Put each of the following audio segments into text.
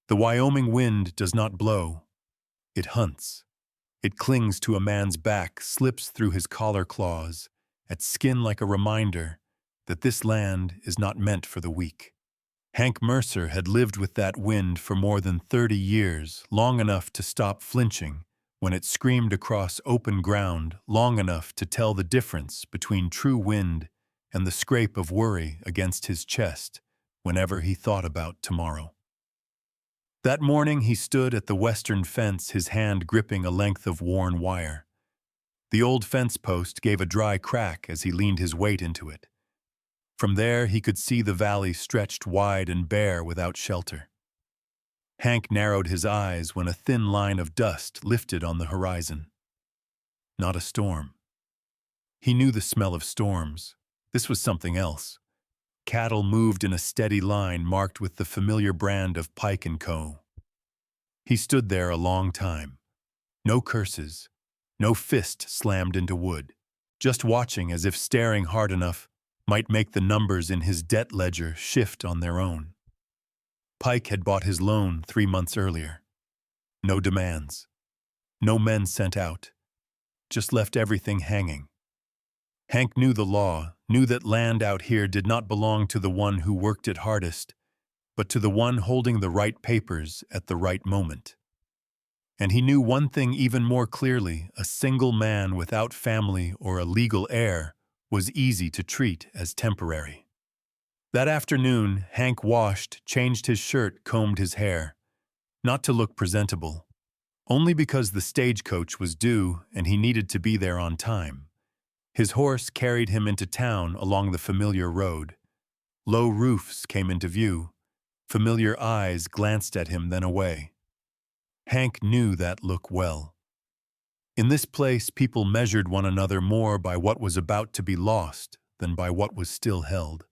The Wyoming wind does not blow. It hunts. It clings to a man's back, slips through his collar claws, at skin like a reminder that this land is not meant for the weak. Hank Mercer had lived with that wind for more than 30 years, long enough to stop flinching when it screamed across open ground, long enough to tell the difference between true wind and the scrape of worry against his chest whenever he thought about tomorrow. That morning he stood at the western fence, his hand gripping a length of worn wire. The old fence post gave a dry crack as he leaned his weight into it. From there he could see the valley stretched wide and bare without shelter. Hank narrowed his eyes when a thin line of dust lifted on the horizon. Not a storm. He knew the smell of storms. This was something else. Cattle moved in a steady line marked with the familiar brand of Pike & Co. He stood there a long time. No curses, no fist slammed into wood, just watching as if staring hard enough might make the numbers in his debt ledger shift on their own. Pike had bought his loan 3 months earlier. No demands. No men sent out. Just left everything hanging. Hank knew the law, knew that land out here did not belong to the one who worked it hardest, but to the one holding the right papers at the right moment. And he knew one thing even more clearly: a single man without family or a legal heir was easy to treat as temporary. That afternoon, Hank washed, changed his shirt, combed his hair. Not to look presentable. Only because the stagecoach was due and he needed to be there on time. His horse carried him into town along the familiar road. Low roofs came into view. Familiar eyes glanced at him, then away. Hank knew that look well. In this place, people measured one another more by what was about to be lost than by what was still held.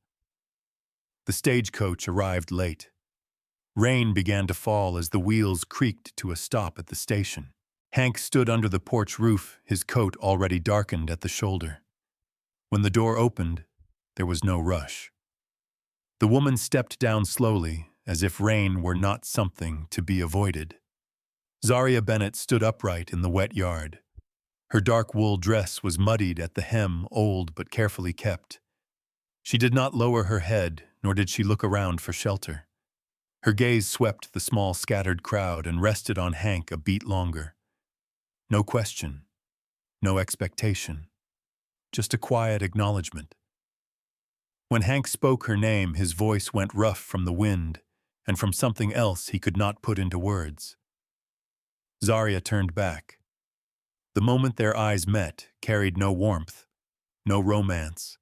The stagecoach arrived late. Rain began to fall as the wheels creaked to a stop at the station. Hank stood under the porch roof, his coat already darkened at the shoulder. When the door opened, there was no rush. The woman stepped down slowly, as if rain were not something to be avoided. Zaria Bennett stood upright in the wet yard. Her dark wool dress was muddied at the hem, old but carefully kept. She did not lower her head, nor did she look around for shelter. Her gaze swept the small scattered crowd and rested on Hank a beat longer. No question, no expectation, just a quiet acknowledgement. When Hank spoke her name, his voice went rough from the wind and from something else he could not put into words. Zaria turned back. The moment their eyes met carried no warmth, no romance,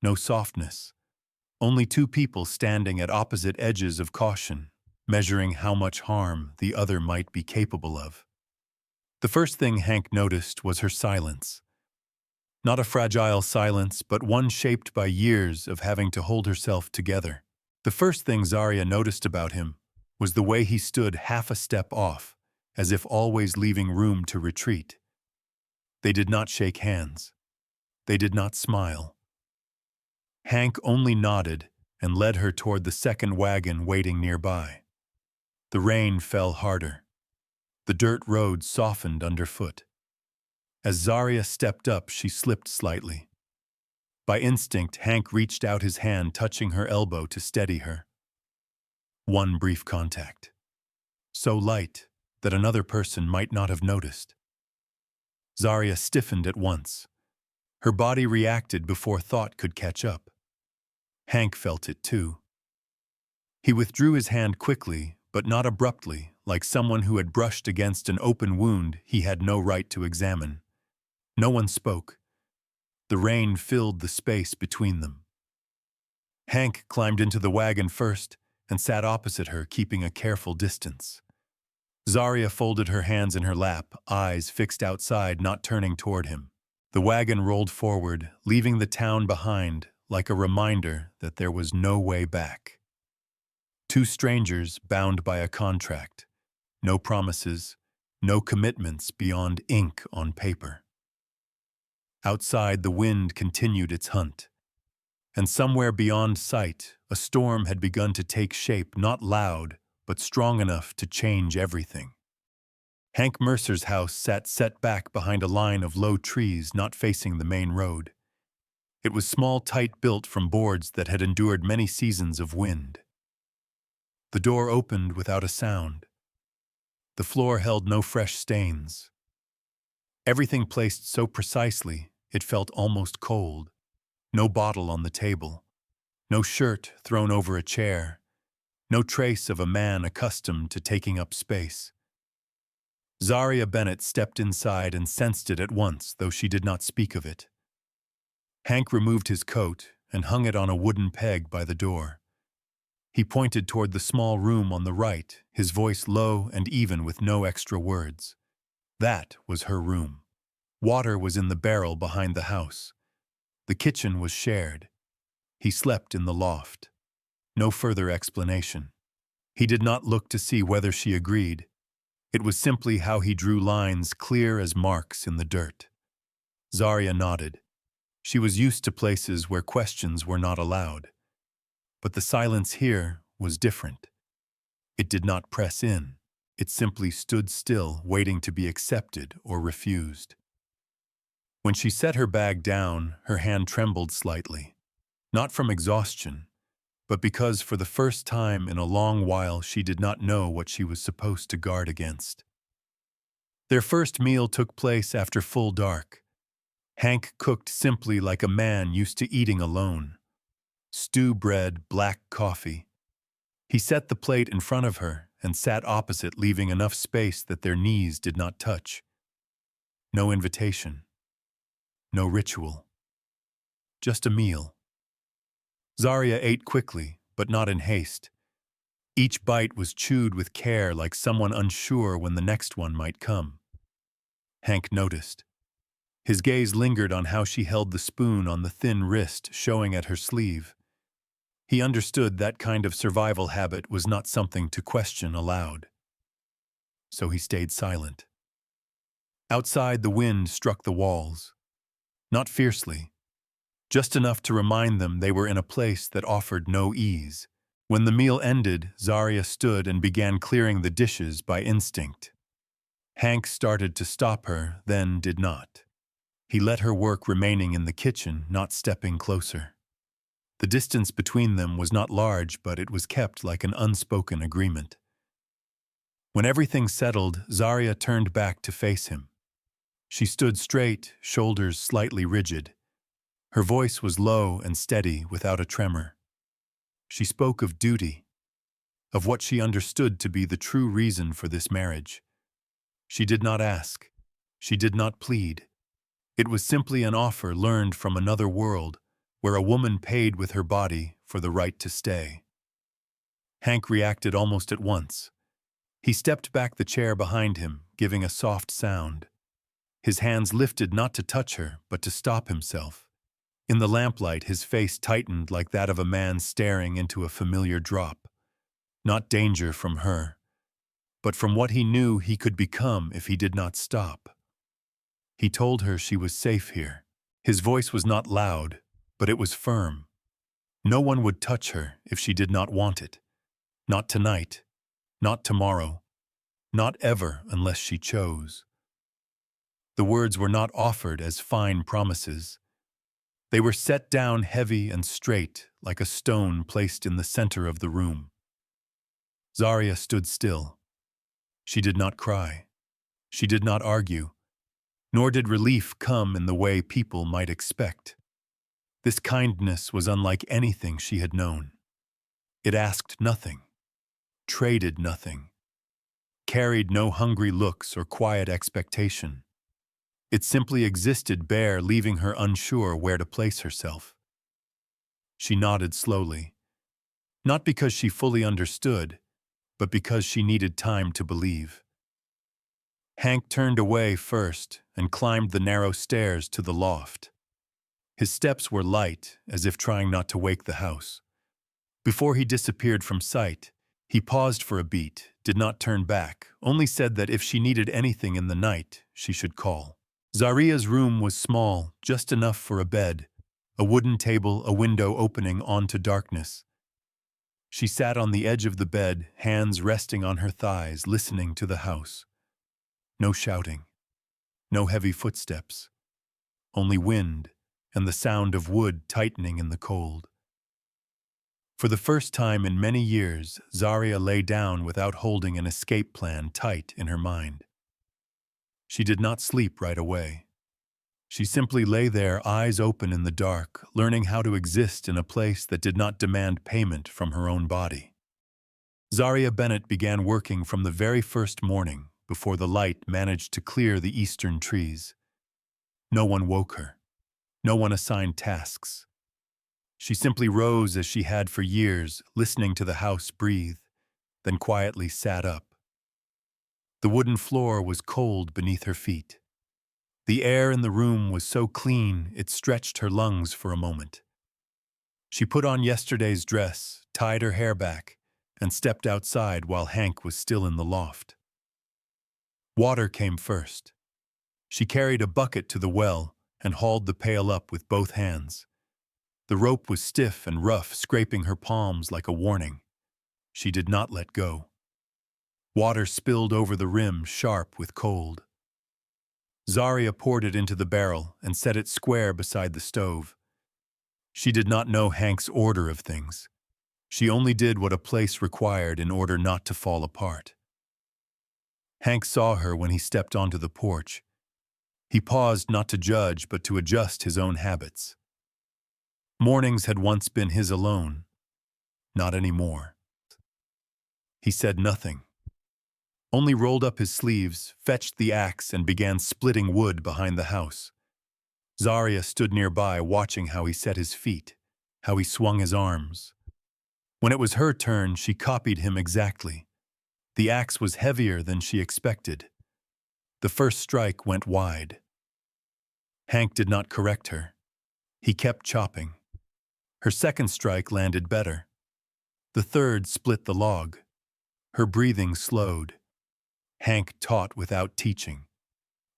no softness, only two people standing at opposite edges of caution, measuring how much harm the other might be capable of. The first thing Hank noticed was her silence. Not a fragile silence, but one shaped by years of having to hold herself together. The first thing Zaria noticed about him was the way he stood half a step off, as if always leaving room to retreat. They did not shake hands. They did not smile. Hank only nodded and led her toward the second wagon waiting nearby. The rain fell harder. The dirt road softened underfoot. As Zaria stepped up, she slipped slightly. By instinct, Hank reached out his hand, touching her elbow to steady her. One brief contact. So light that another person might not have noticed. Zaria stiffened at once. Her body reacted before thought could catch up. Hank felt it too. He withdrew his hand quickly, but not abruptly, like someone who had brushed against an open wound he had no right to examine. No one spoke. The rain filled the space between them. Hank climbed into the wagon first and sat opposite her, keeping a careful distance. Zaria folded her hands in her lap, eyes fixed outside, not turning toward him. The wagon rolled forward, leaving the town behind, like a reminder that there was no way back. Two strangers bound by a contract. No promises, no commitments beyond ink on paper. Outside, the wind continued its hunt. And somewhere beyond sight, a storm had begun to take shape, not loud but strong enough to change everything. Hank Mercer's house sat set back behind a line of low trees not facing the main road. It was small, tight-built from boards that had endured many seasons of wind. The door opened without a sound. The floor held no fresh stains. Everything placed so precisely, it felt almost cold. No bottle on the table. No shirt thrown over a chair. No trace of a man accustomed to taking up space. Zaria Bennett stepped inside and sensed it at once, though she did not speak of it. Hank removed his coat and hung it on a wooden peg by the door. He pointed toward the small room on the right, his voice low and even with no extra words. That was her room. Water was in the barrel behind the house. The kitchen was shared. He slept in the loft. No further explanation. He did not look to see whether she agreed. It was simply how he drew lines clear as marks in the dirt. Zaria nodded. She was used to places where questions were not allowed. But the silence here was different. It did not press in. It simply stood still, waiting to be accepted or refused. When she set her bag down, her hand trembled slightly. Not from exhaustion, but because for the first time in a long while she did not know what she was supposed to guard against. Their first meal took place after full dark. Hank cooked simply like a man used to eating alone. Stew bread, black coffee. He set the plate in front of her and sat opposite, leaving enough space that their knees did not touch. No invitation. No ritual. Just a meal. Zaria ate quickly, but not in haste. Each bite was chewed with care, like someone unsure when the next one might come. Hank noticed. His gaze lingered on how she held the spoon on the thin wrist showing at her sleeve. He understood that kind of survival habit was not something to question aloud. So he stayed silent. Outside, the wind struck the walls. Not fiercely, just enough to remind them they were in a place that offered no ease. When the meal ended, Zaria stood and began clearing the dishes by instinct. Hank started to stop her, then did not. He let her work, remaining in the kitchen, not stepping closer. The distance between them was not large, but it was kept like an unspoken agreement. When everything settled, Zaria turned back to face him. She stood straight, shoulders slightly rigid. Her voice was low and steady, without a tremor. She spoke of duty, of what she understood to be the true reason for this marriage. She did not ask. She did not plead. It was simply an offer learned from another world, where a woman paid with her body for the right to stay. Hank reacted almost at once. He stepped back the chair behind him, giving a soft sound. His hands lifted not to touch her, but to stop himself. In the lamplight, his face tightened like that of a man staring into a familiar drop. Not danger from her, but from what he knew he could become if he did not stop. He told her she was safe here. His voice was not loud, but it was firm. No one would touch her if she did not want it. Not tonight, not tomorrow, not ever unless she chose. The words were not offered as fine promises. They were set down heavy and straight, like a stone placed in the center of the room. Zaria stood still. She did not cry. She did not argue. Nor did relief come in the way people might expect. This kindness was unlike anything she had known. It asked nothing, traded nothing, carried no hungry looks or quiet expectation. It simply existed bare, leaving her unsure where to place herself. She nodded slowly, not because she fully understood, but because she needed time to believe. Hank turned away first and climbed the narrow stairs to the loft. His steps were light, as if trying not to wake the house. Before he disappeared from sight, he paused for a beat, did not turn back, only said that if she needed anything in the night, she should call. Zaria's room was small, just enough for a bed, a wooden table, a window opening onto darkness. She sat on the edge of the bed, hands resting on her thighs, listening to the house. No shouting, no heavy footsteps, only wind and the sound of wood tightening in the cold. For the first time in many years, Zaria lay down without holding an escape plan tight in her mind. She did not sleep right away. She simply lay there, eyes open in the dark, learning how to exist in a place that did not demand payment from her own body. Zaria Bennett began working from the very first morning, before the light managed to clear the eastern trees. No one woke her. No one assigned tasks. She simply rose as she had for years, listening to the house breathe, then quietly sat up. The wooden floor was cold beneath her feet. The air in the room was so clean it stretched her lungs for a moment. She put on yesterday's dress, tied her hair back, and stepped outside while Hank was still in the loft. Water came first. She carried a bucket to the well and hauled the pail up with both hands. The rope was stiff and rough, scraping her palms like a warning. She did not let go. Water spilled over the rim, sharp with cold. Zaria poured it into the barrel and set it square beside the stove. She did not know Hank's order of things. She only did what a place required in order not to fall apart. Hank saw her when he stepped onto the porch. He paused not to judge but to adjust his own habits. Mornings had once been his alone. Not anymore. He said nothing. Only rolled up his sleeves, fetched the axe, and began splitting wood behind the house. Zaria stood nearby, watching how he set his feet, how he swung his arms. When it was her turn, she copied him exactly. The axe was heavier than she expected. The first strike went wide. Hank did not correct her. He kept chopping. Her second strike landed better. The third split the log. Her breathing slowed. Hank taught without teaching.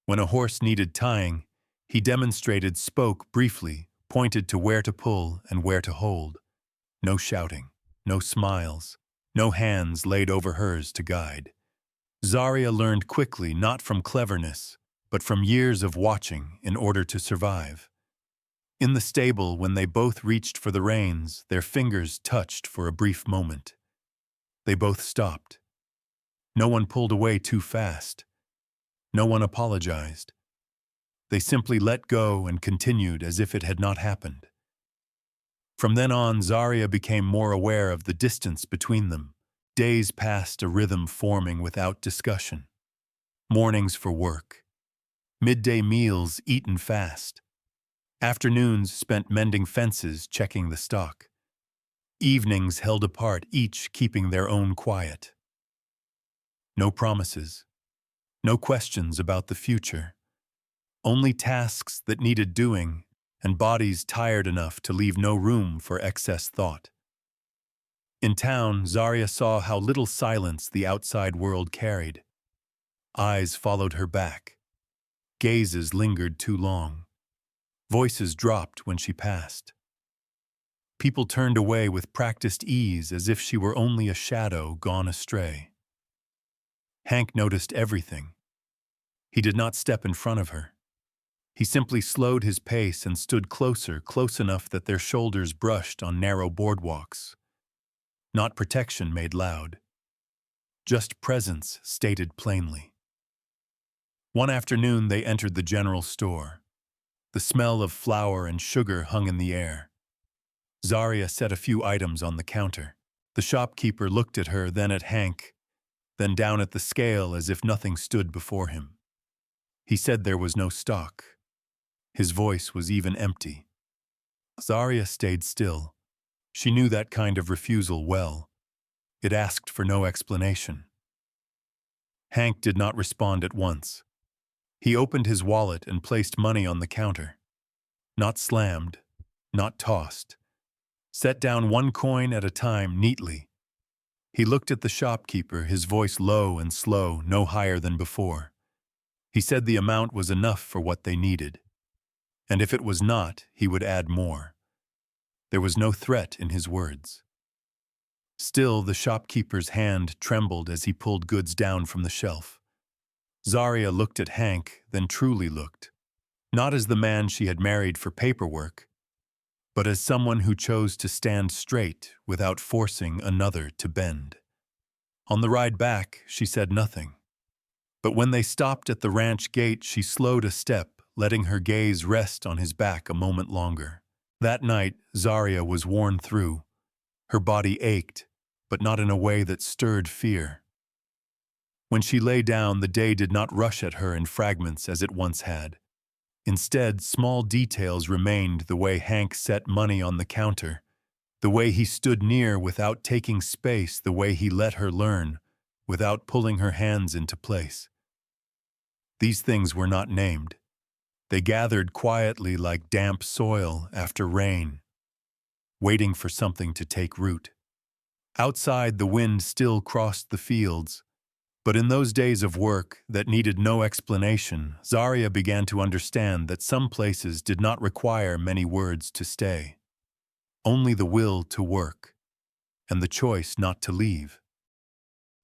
When a horse needed tying, he demonstrated, spoke briefly, pointed to where to pull and where to hold. No shouting, no smiles, no hands laid over hers to guide. Zaria learned quickly, not from cleverness, but from years of watching in order to survive. In the stable, when they both reached for the reins, their fingers touched for a brief moment. They both stopped. No one pulled away too fast. No one apologized. They simply let go and continued as if it had not happened. From then on, Zaria became more aware of the distance between them. Days passed, a rhythm forming without discussion. Mornings for work. Midday meals eaten fast. Afternoons spent mending fences, checking the stock. Evenings held apart, each keeping their own quiet. No promises. No questions about the future. Only tasks that needed doing, and bodies tired enough to leave no room for excess thought. In town, Zaria saw how little silence the outside world carried. Eyes followed her back. Gazes lingered too long. Voices dropped when she passed. People turned away with practiced ease as if she were only a shadow gone astray. Hank noticed everything. He did not step in front of her. He simply slowed his pace and stood closer, close enough that their shoulders brushed on narrow boardwalks. Not protection made loud. Just presence stated plainly. One afternoon they entered the general store. The smell of flour and sugar hung in the air. Zaria set a few items on the counter. The shopkeeper looked at her, then at Hank, then down at the scale as if nothing stood before him. He said there was no stock. His voice was even empty. Zaria stayed still. She knew that kind of refusal well. It asked for no explanation. Hank did not respond at once. He opened his wallet and placed money on the counter. Not slammed, not tossed. Set down one coin at a time neatly. He looked at the shopkeeper, his voice low and slow, no higher than before. He said the amount was enough for what they needed. And if it was not, he would add more. There was no threat in his words. Still, the shopkeeper's hand trembled as he pulled goods down from the shelf. Zaria looked at Hank, then truly looked. Not as the man she had married for paperwork, but as someone who chose to stand straight without forcing another to bend. On the ride back, she said nothing. But when they stopped at the ranch gate, she slowed a step, letting her gaze rest on his back a moment longer. That night, Zaria was worn through. Her body ached, but not in a way that stirred fear. When she lay down, the day did not rush at her in fragments as it once had. Instead, small details remained: the way Hank set money on the counter, the way he stood near without taking space, the way he let her learn without pulling her hands into place. These things were not named. They gathered quietly like damp soil after rain, waiting for something to take root. Outside, the wind still crossed the fields, but in those days of work that needed no explanation, Zaria began to understand that some places did not require many words to stay. Only the will to work, and the choice not to leave.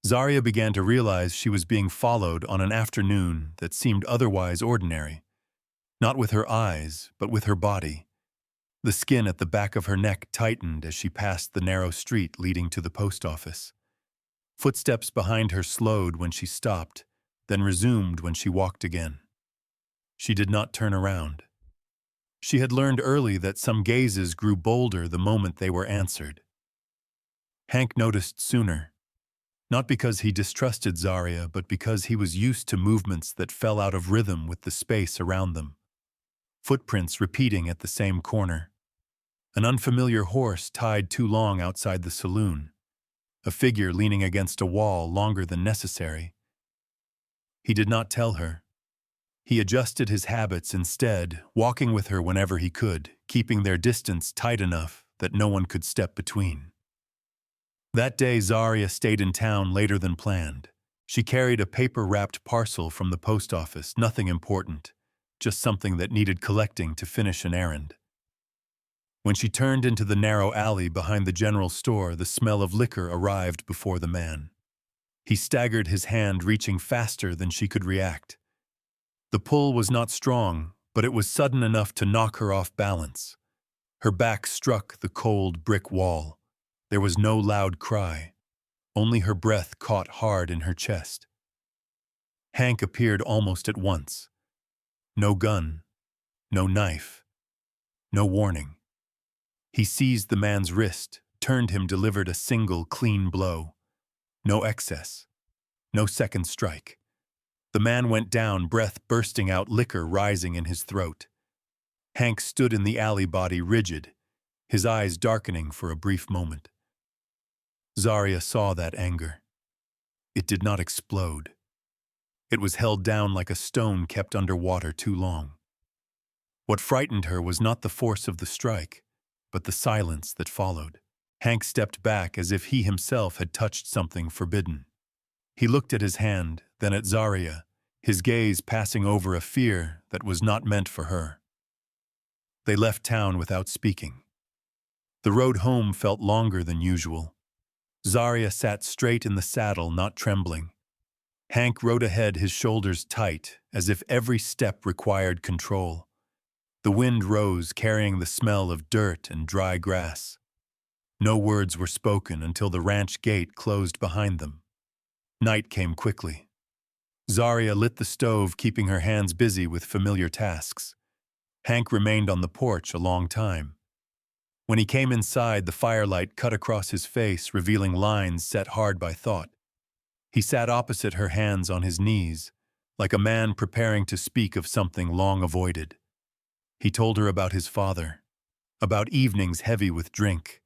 Zaria began to realize she was being followed on an afternoon that seemed otherwise ordinary. Not with her eyes, but with her body. The skin at the back of her neck tightened as she passed the narrow street leading to the post office. Footsteps behind her slowed when she stopped, then resumed when she walked again. She did not turn around. She had learned early that some gazes grew bolder the moment they were answered. Hank noticed sooner, not because he distrusted Zaria, but because he was used to movements that fell out of rhythm with the space around them. Footprints repeating at the same corner. An unfamiliar horse tied too long outside the saloon. A figure leaning against a wall longer than necessary. He did not tell her. He adjusted his habits instead, walking with her whenever he could, keeping their distance tight enough that no one could step between. That day, Zaria stayed in town later than planned. She carried a paper-wrapped parcel from the post office, nothing important, just something that needed collecting to finish an errand. When she turned into the narrow alley behind the general store, the smell of liquor arrived before the man. He staggered, his hand reaching faster than she could react. The pull was not strong, but it was sudden enough to knock her off balance. Her back struck the cold brick wall. There was no loud cry. Only her breath caught hard in her chest. Hank appeared almost at once. No gun, no knife, no warning. He seized the man's wrist, turned him, delivered a single clean blow. No excess, no second strike. The man went down, breath bursting out, liquor rising in his throat. Hank stood in the alley, body rigid, his eyes darkening for a brief moment. Zaria saw that anger. It did not explode. It was held down like a stone kept under water too long. What frightened her was not the force of the strike, but the silence that followed. Hank stepped back as if he himself had touched something forbidden. He looked at his hand, then at Zaria, his gaze passing over a fear that was not meant for her. They left town without speaking. The road home felt longer than usual. Zaria sat straight in the saddle, not trembling. Hank rode ahead, his shoulders tight, as if every step required control. The wind rose, carrying the smell of dirt and dry grass. No words were spoken until the ranch gate closed behind them. Night came quickly. Zaria lit the stove, keeping her hands busy with familiar tasks. Hank remained on the porch a long time. When he came inside, the firelight cut across his face, revealing lines set hard by thought. He sat opposite her, hands on his knees, like a man preparing to speak of something long avoided. He told her about his father, about evenings heavy with drink,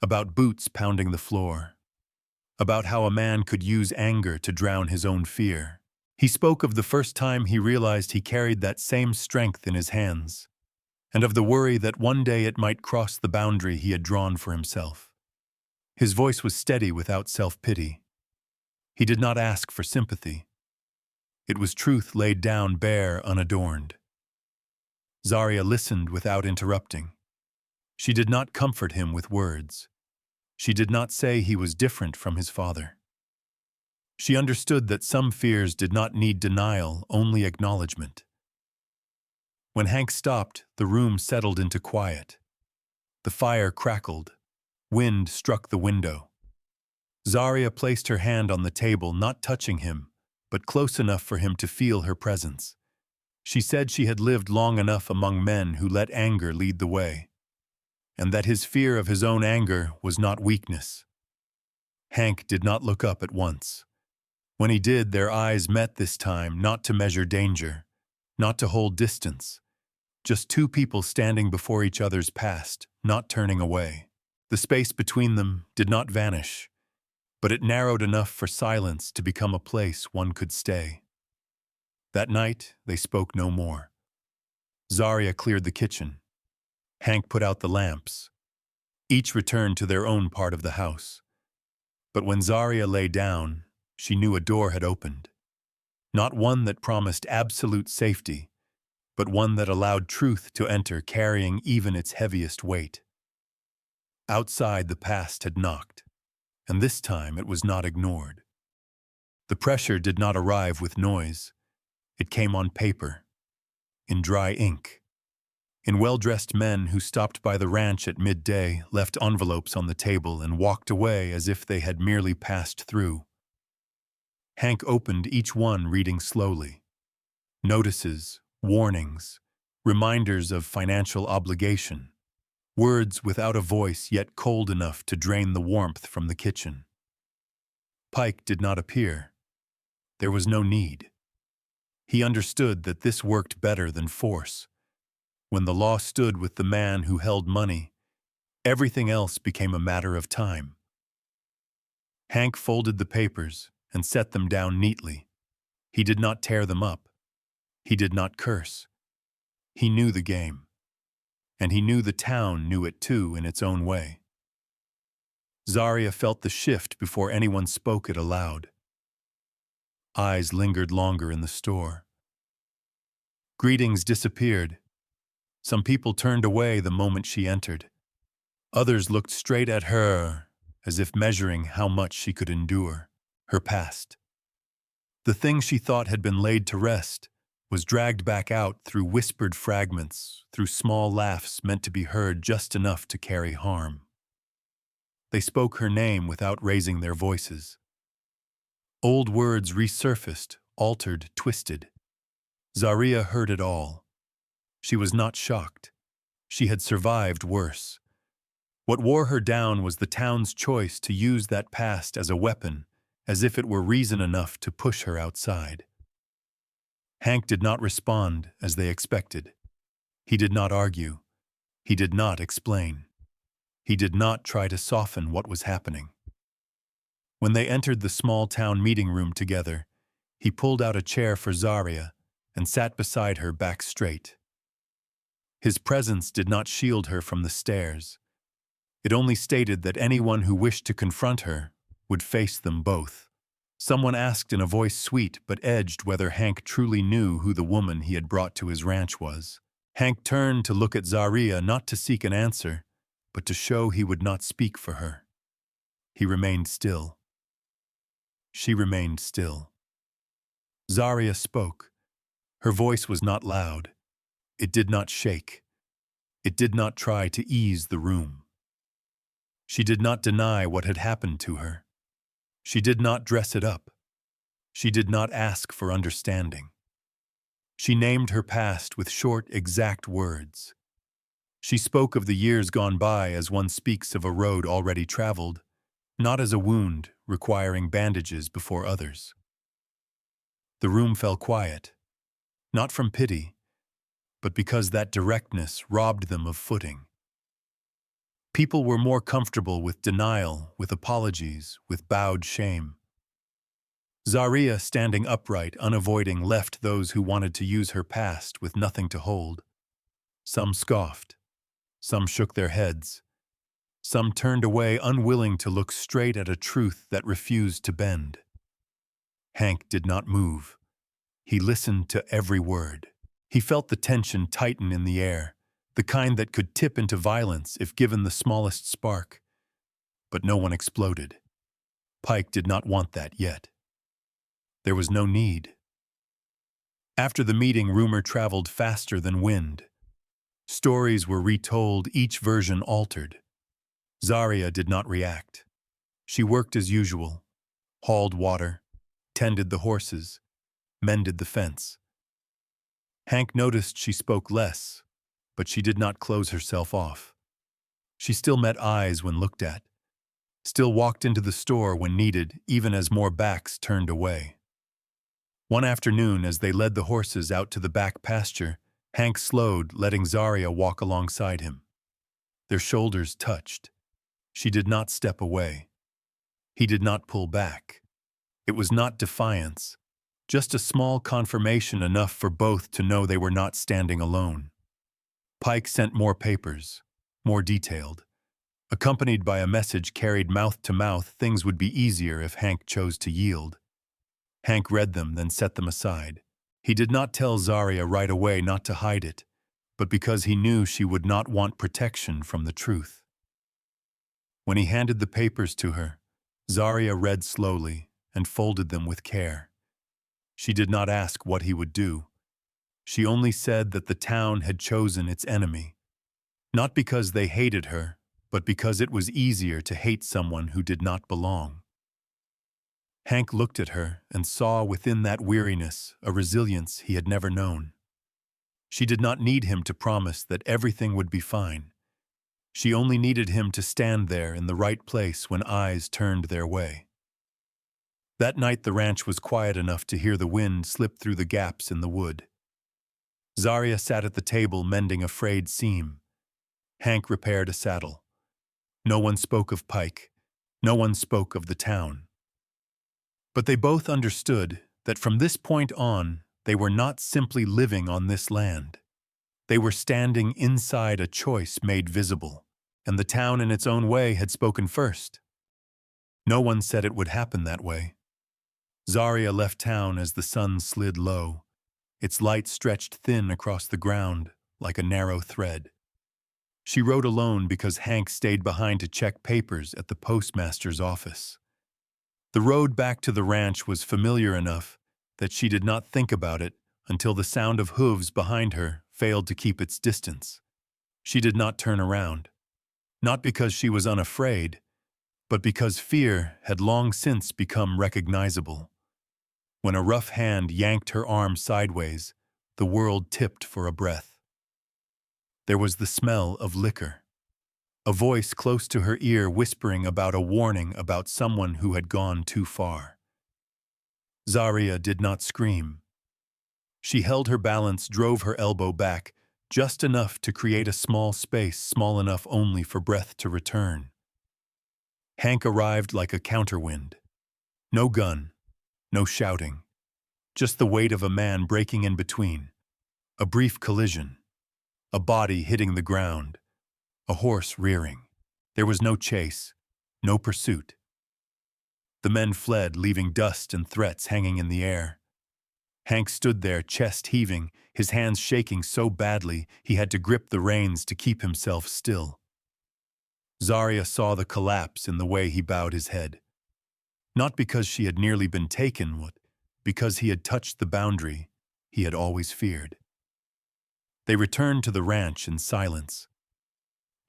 about boots pounding the floor, about how a man could use anger to drown his own fear. He spoke of the first time he realized he carried that same strength in his hands, and of the worry that one day it might cross the boundary he had drawn for himself. His voice was steady without self-pity. He did not ask for sympathy. It was truth laid down bare, unadorned. Zaria listened without interrupting. She did not comfort him with words. She did not say he was different from his father. She understood that some fears did not need denial, only acknowledgement. When Hank stopped, the room settled into quiet. The fire crackled. Wind struck the window. Zaria placed her hand on the table, not touching him, but close enough for him to feel her presence. She said she had lived long enough among men who let anger lead the way, and that his fear of his own anger was not weakness. Hank did not look up at once. When he did, their eyes met this time, not to measure danger, not to hold distance. Just two people standing before each other's past, not turning away. The space between them did not vanish, but it narrowed enough for silence to become a place one could stay. That night, they spoke no more. Zaria cleared the kitchen. Hank put out the lamps. Each returned to their own part of the house. But when Zaria lay down, she knew a door had opened. Not one that promised absolute safety, but one that allowed truth to enter, carrying even its heaviest weight. Outside, the past had knocked, and this time it was not ignored. The pressure did not arrive with noise. It came on paper, in dry ink. In well-dressed men who stopped by the ranch at midday, left envelopes on the table, and walked away as if they had merely passed through. Hank opened each one, reading slowly. Notices, warnings, reminders of financial obligation. Words without a voice, yet cold enough to drain the warmth from the kitchen. Pike did not appear. There was no need. He understood that this worked better than force. When the law stood with the man who held money, everything else became a matter of time. Hank folded the papers and set them down neatly. He did not tear them up. He did not curse. He knew the game. And he knew the town knew it too in its own way. Zaria felt the shift before anyone spoke it aloud. Eyes lingered longer in the store. Greetings disappeared. Some people turned away the moment she entered. Others looked straight at her, as if measuring how much she could endure. Her past. The thing she thought had been laid to rest was dragged back out through whispered fragments, through small laughs meant to be heard just enough to carry harm. They spoke her name without raising their voices. Old words resurfaced, altered, twisted. Zaria heard it all. She was not shocked. She had survived worse. What wore her down was the town's choice to use that past as a weapon, as if it were reason enough to push her outside. Hank did not respond as they expected. He did not argue. He did not explain. He did not try to soften what was happening. When they entered the small-town meeting room together, he pulled out a chair for Zaria and sat beside her, back straight. His presence did not shield her from the stares. It only stated that anyone who wished to confront her would face them both. Someone asked in a voice sweet but edged whether Hank truly knew who the woman he had brought to his ranch was. Hank turned to look at Zaria, not to seek an answer, but to show he would not speak for her. He remained still. She remained still. Zaria spoke. Her voice was not loud. It did not shake. It did not try to ease the room. She did not deny what had happened to her. She did not dress it up. She did not ask for understanding. She named her past with short, exact words. She spoke of the years gone by as one speaks of a road already traveled, not as a wound requiring bandages before others. The room fell quiet, not from pity, but because that directness robbed them of footing. People were more comfortable with denial, with apologies, with bowed shame. Zaria, standing upright, unavoiding, left those who wanted to use her past with nothing to hold. Some scoffed. Some shook their heads. Some turned away, unwilling to look straight at a truth that refused to bend. Hank did not move. He listened to every word. He felt the tension tighten in the air, the kind that could tip into violence if given the smallest spark. but no one exploded. Pike did not want that yet. There was no need. After the meeting, rumor traveled faster than wind. Stories were retold, each version altered. Zaria did not react. She worked as usual, hauled water, tended the horses, mended the fence. Hank noticed she spoke less, but she did not close herself off. She still met eyes when looked at, still walked into the store when needed, even as more backs turned away. One afternoon, as they led the horses out to the back pasture, Hank slowed, letting Zaria walk alongside him. Their shoulders touched. She did not step away. He did not pull back. It was not defiance, just a small confirmation, enough for both to know they were not standing alone. Pike sent more papers, more detailed. Accompanied by a message carried mouth to mouth, things would be easier if Hank chose to yield. Hank read them, then set them aside. He did not tell Zaria right away, not to hide it, but because he knew she would not want protection from the truth. When he handed the papers to her, Zaria read slowly and folded them with care. She did not ask what he would do. She only said that the town had chosen its enemy, not because they hated her, but because it was easier to hate someone who did not belong. Hank looked at her and saw within that weariness a resilience he had never known. She did not need him to promise that everything would be fine. She only needed him to stand there in the right place when eyes turned their way. That night the ranch was quiet enough to hear the wind slip through the gaps in the wood. Zaria sat at the table mending a frayed seam. Hank repaired a saddle. No one spoke of Pike. No one spoke of the town. But they both understood that from this point on, they were not simply living on this land. They were standing inside a choice made visible, and the town in its own way had spoken first. No one said it would happen that way. Zaria left town as the sun slid low. Its light stretched thin across the ground like a narrow thread. She rode alone because Hank stayed behind to check papers at the postmaster's office. The road back to the ranch was familiar enough that she did not think about it until the sound of hooves behind her failed to keep its distance. She did not turn around, not because she was unafraid, but because fear had long since become recognizable. When a rough hand yanked her arm sideways, the world tipped for a breath. There was the smell of liquor. A voice close to her ear whispering about a warning about someone who had gone too far. Zaria did not scream. She held her balance, drove her elbow back, just enough to create a small space, small enough only for breath to return. Hank arrived like a counterwind. No gun, no shouting, just the weight of a man breaking in between. A brief collision, a body hitting the ground, a horse rearing. There was no chase, no pursuit. The men fled, leaving dust and threats hanging in the air. Hank stood there, chest heaving, his hands shaking so badly he had to grip the reins to keep himself still. Zaria saw the collapse in the way he bowed his head. Not because she had nearly been taken, but because he had touched the boundary he had always feared. They returned to the ranch in silence.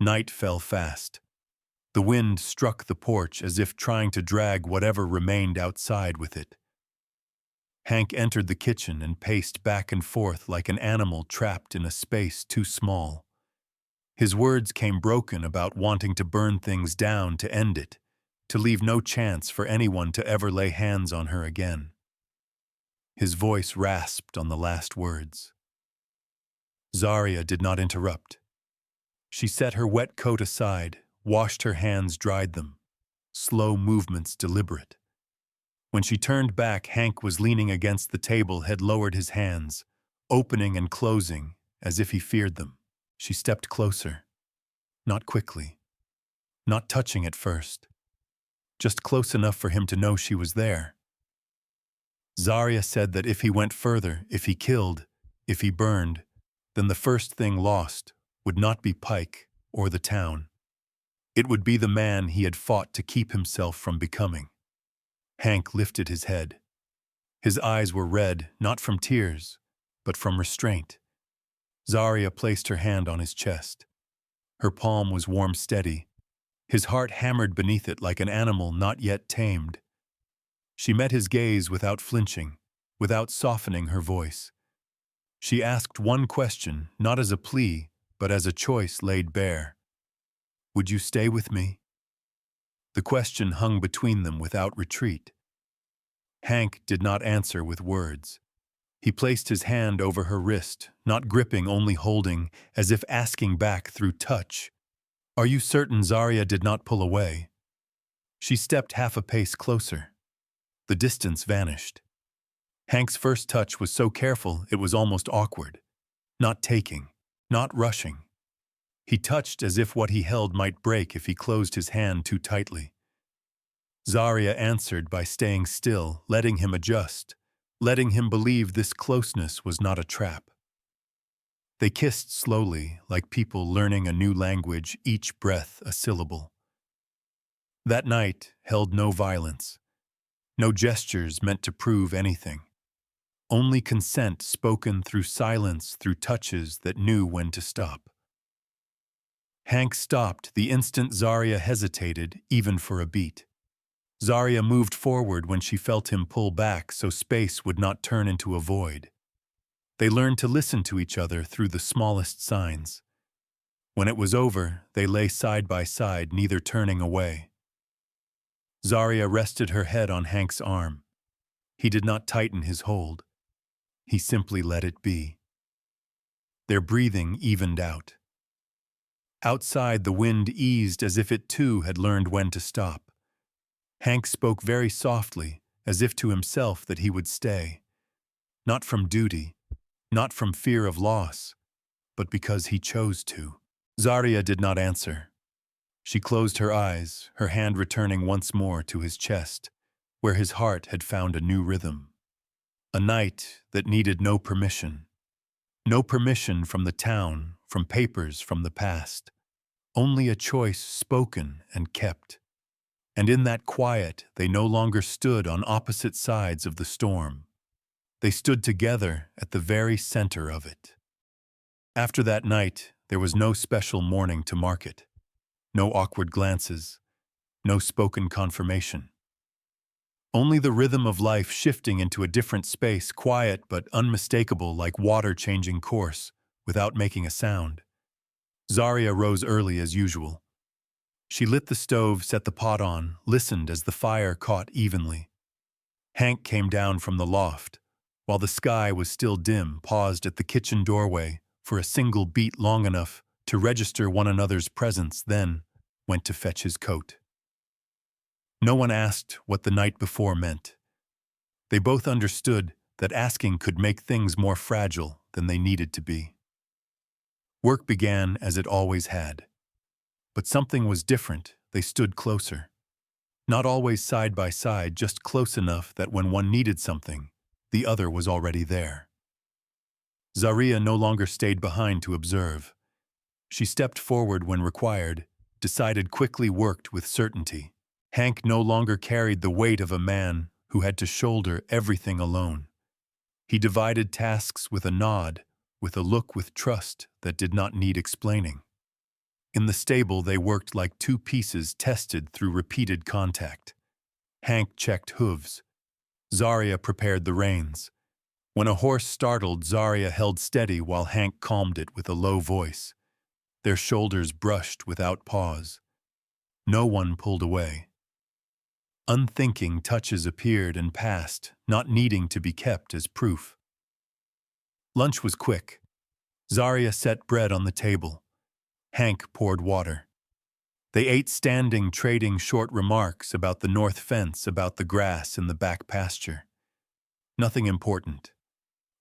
Night fell fast. The wind struck the porch as if trying to drag whatever remained outside with it. Hank entered the kitchen and paced back and forth like an animal trapped in a space too small. His words came broken about wanting to burn things down to end it, to leave no chance for anyone to ever lay hands on her again. His voice rasped on the last words. Zaria did not interrupt. She set her wet coat aside, washed her hands, dried them. Slow movements, deliberate. When she turned back, Hank was leaning against the table, had lowered his hands, opening and closing as if he feared them. She stepped closer. Not quickly. Not touching at first. Just close enough for him to know she was there. Zaria said that if he went further, if he killed, if he burned, then the first thing lost would not be Pike or the town. It would be the man he had fought to keep himself from becoming. Hank lifted his head. His eyes were red, not from tears, but from restraint. Zaria placed her hand on his chest. Her palm was warm steady. His heart hammered beneath it like an animal not yet tamed. She met his gaze without flinching, without softening her voice. She asked one question, not as a plea, but as a choice laid bare. "Would you stay with me?" The question hung between them without retreat. Hank did not answer with words. He placed his hand over her wrist, not gripping, only holding, as if asking back through touch. "Are you certain?" Zaria did not pull away. She stepped half a pace closer. The distance vanished. Hank's first touch was so careful it was almost awkward. Not taking, not rushing. He touched as if what he held might break if he closed his hand too tightly. Zaria answered by staying still, letting him adjust, letting him believe this closeness was not a trap. They kissed slowly, like people learning a new language, each breath a syllable. That night held no violence, no gestures meant to prove anything. Only consent spoken through silence, through touches that knew when to stop. Hank stopped the instant Zaria hesitated, even for a beat. Zaria moved forward when she felt him pull back so space would not turn into a void. They learned to listen to each other through the smallest signs. When it was over, they lay side by side, neither turning away. Zaria rested her head on Hank's arm. He did not tighten his hold. He simply let it be. Their breathing evened out. Outside, the wind eased as if it too had learned when to stop. Hank spoke very softly, as if to himself that he would stay. Not from duty, not from fear of loss, but because he chose to. Zaria did not answer. She closed her eyes, her hand returning once more to his chest, where his heart had found a new rhythm. A night that needed no permission. No permission from the town, from papers, from the past. Only a choice spoken and kept. And in that quiet, they no longer stood on opposite sides of the storm. They stood together at the very center of it. After that night, there was no special mourning to mark it. No awkward glances. No spoken confirmation. Only the rhythm of life shifting into a different space, quiet but unmistakable, like water changing course, without making a sound. Zaria rose early as usual. She lit the stove, set the pot on, listened as the fire caught evenly. Hank came down from the loft, while the sky was still dim, paused at the kitchen doorway for a single beat long enough to register one another's presence, then went to fetch his coat. No one asked what the night before meant. They both understood that asking could make things more fragile than they needed to be. Work began as it always had. But something was different. They stood closer. Not always side by side, just close enough that when one needed something, the other was already there. Zaria no longer stayed behind to observe. She stepped forward when required, decided quickly, worked with certainty. Hank no longer carried the weight of a man who had to shoulder everything alone. He divided tasks with a nod, with a look, with trust that did not need explaining. In the stable, they worked like two pieces tested through repeated contact. Hank checked hooves. Zaria prepared the reins. When a horse startled, Zaria held steady while Hank calmed it with a low voice. Their shoulders brushed without pause. No one pulled away. Unthinking touches appeared and passed, not needing to be kept as proof. Lunch was quick. Zaria set bread on the table. Hank poured water. They ate standing, trading short remarks about the north fence, about the grass in the back pasture. Nothing important.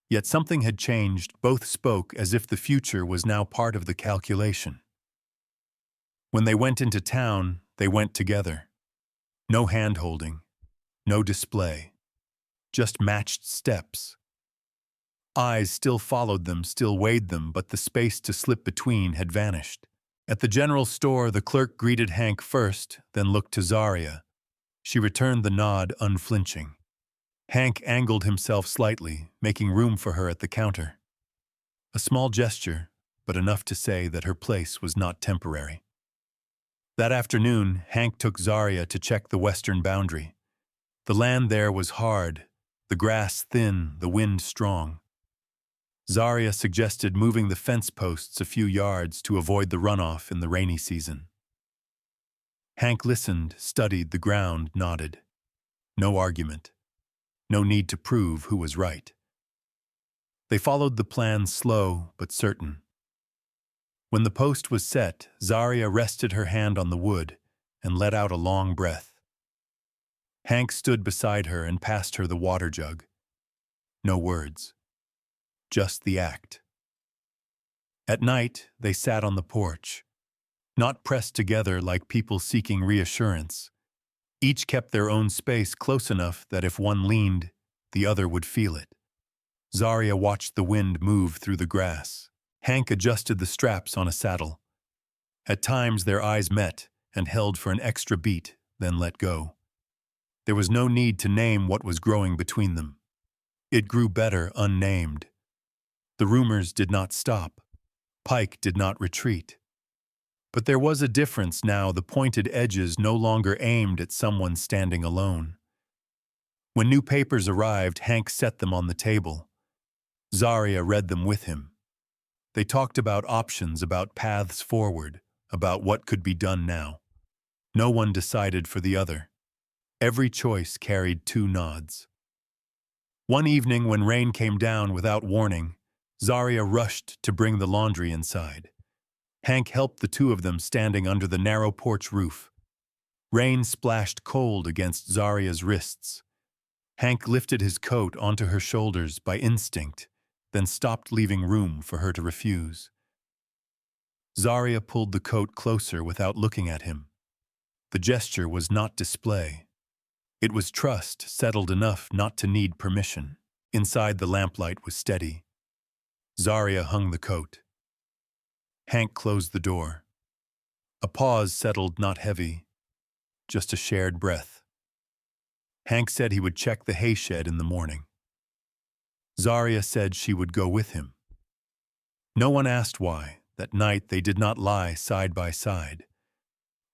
Yet something had changed. Both spoke as if the future was now part of the calculation. When they went into town, they went together. No hand-holding, no display, just matched steps. Eyes still followed them, still weighed them, but the space to slip between had vanished. At the general store, the clerk greeted Hank first, then looked to Zaria. She returned the nod unflinching. Hank angled himself slightly, making room for her at the counter. A small gesture, but enough to say that her place was not temporary. That afternoon, Hank took Zaria to check the western boundary. The land there was hard, the grass thin, the wind strong. Zaria suggested moving the fence posts a few yards to avoid the runoff in the rainy season. Hank listened, studied the ground, nodded. No argument. No need to prove who was right. They followed the plan slow but certain. When the post was set, Zaria rested her hand on the wood and let out a long breath. Hank stood beside her and passed her the water jug. No words. Just the act. At night, they sat on the porch, not pressed together like people seeking reassurance. Each kept their own space close enough that if one leaned, the other would feel it. Zaria watched the wind move through the grass. Hank adjusted the straps on a saddle. At times their eyes met and held for an extra beat, then let go. There was no need to name what was growing between them. It grew better unnamed. The rumors did not stop. Pike did not retreat. But there was a difference now. The pointed edges no longer aimed at someone standing alone. When new papers arrived, Hank set them on the table. Zaria read them with him. They talked about options, about paths forward, about what could be done now. No one decided for the other. Every choice carried two nods. One evening, when rain came down without warning, Zaria rushed to bring the laundry inside. Hank helped the two of them standing under the narrow porch roof. Rain splashed cold against Zaria's wrists. Hank lifted his coat onto her shoulders by instinct, then stopped, leaving room for her to refuse. Zaria pulled the coat closer without looking at him. The gesture was not display. It was trust, settled enough not to need permission. Inside, the lamplight was steady. Zaria hung the coat. Hank closed the door. A pause settled, not heavy, just a shared breath. Hank said he would check the hay shed in the morning. Zaria said she would go with him. No one asked why. That night they did not lie side by side.